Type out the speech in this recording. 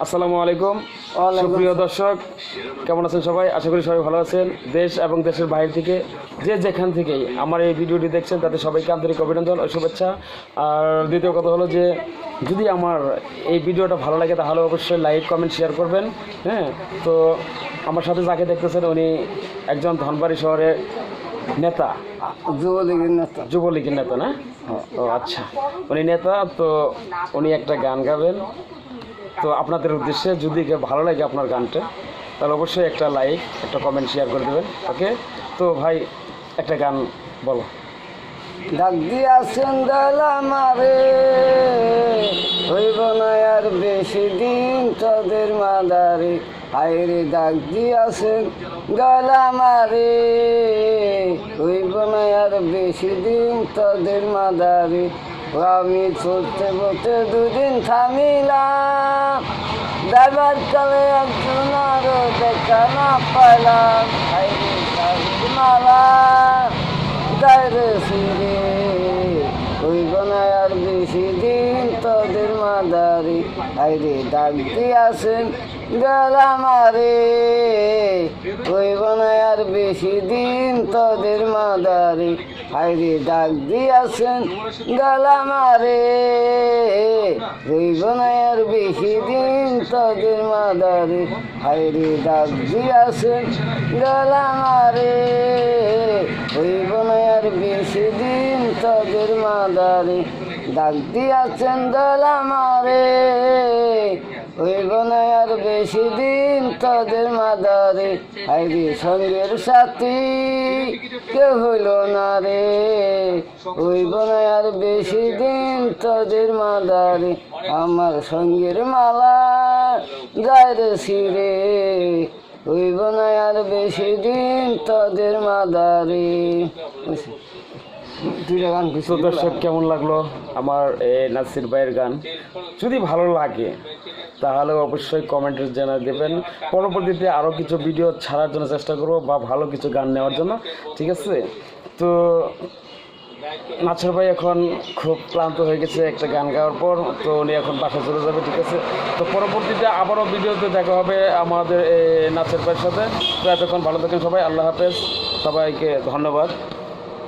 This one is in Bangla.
আসসালামু আলাইকুম সুপ্রিয় দর্শক, কেমন আছেন সবাই? আশা করি সবাই ভালো আছেন। দেশ এবং দেশের বাইরে থেকে যে যেখান থেকেই আমার এই ভিডিওটি দেখছেন তাদের সবাইকে আন্তরিক অভিনন্দন ও শুভেচ্ছা। আর দ্বিতীয় কথা হলো যে যদি আমার এই ভিডিওটা ভালো লাগে তাহলে অবশ্যই লাইক কমেন্ট শেয়ার করবেন। হ্যাঁ, তো আমার সাথে যাকে দেখতেছেন উনি একজন ধনবাড়ি শহরের নেতা, যুবলীগের নেতা না? ও আচ্ছা, উনি নেতা। তো উনি একটা গান গাবেন। তো আপনাদের উদ্দেশ্যে যদি ভালো লাগে আপনার গানটা তাহলে অবশ্যই একটা লাইক একটা কমেন্ট শেয়ার করে দেবেন। ওকে, তো ভাই একটা গান বলো। ডাক দিয়াছেন আমারে, হইব না আর বেশি দিন তোদের মাদারে। হায়রে ডাক দিয়াছেন আমারে, হইব না আর বেশি দিন তোদের মাদারে। আমি চলতে বলতে দুদিন থামিলাম, ড্রাইভার কালে একজন আরো দেখা না পাইলাম। হায়রে মালা গায়ে ফিরে, হইব না আর বেশি দিন তোদের মাদারে। হায়রে ডাক দিয়াছেন আমারে, হইব না আর বেশি দিন তোদের মাদারে। হায়রে ডাক দিয়াছেন আমারে, হইব না আর বেশি দিন তোদের মাদারে। হায়রে ডাক দিয়াছেন আমারে, হইব না আর বেশি দিন তোদের মাদারে। ডাক দিয়াছেন আমারে, হইব না আর বেশি দিন তোদের মাদারে। হায়রে সঙ্গের সাথী কেউ হইল না রে, হইব না আর বেশি দিন তোদের মাদারে। আমার সঙ্গের মালা যায় রে ছিঁড়ে, হইব না আর বেশি দিন তোদের মাদারে। দর্শক, কেমন লাগলো আমার নাসির ভাইয়ের গান? যদি ভালো লাগে তাহলে অবশ্যই কমেন্টে জানিয়ে দেবেন। পরবর্তীতে আরও কিছু ভিডিও ছাড়ার জন্য চেষ্টা করবো বা ভালো কিছু গান নেওয়ার জন্য, ঠিক আছে? তো নাসির ভাই এখন খুব ক্লান্ত হয়ে গেছে একটা গান গাওয়ার পর, তো উনি এখন বাসায় চলে যাবে, ঠিক আছে? তো পরবর্তীতে আবারও ভিডিওতে দেখা হবে আমাদের নাসির ভাইয়ের সাথে। তো এতক্ষণ ভালো থাকেন সবাই, আল্লাহ হাফেজ, সবাইকে ধন্যবাদ।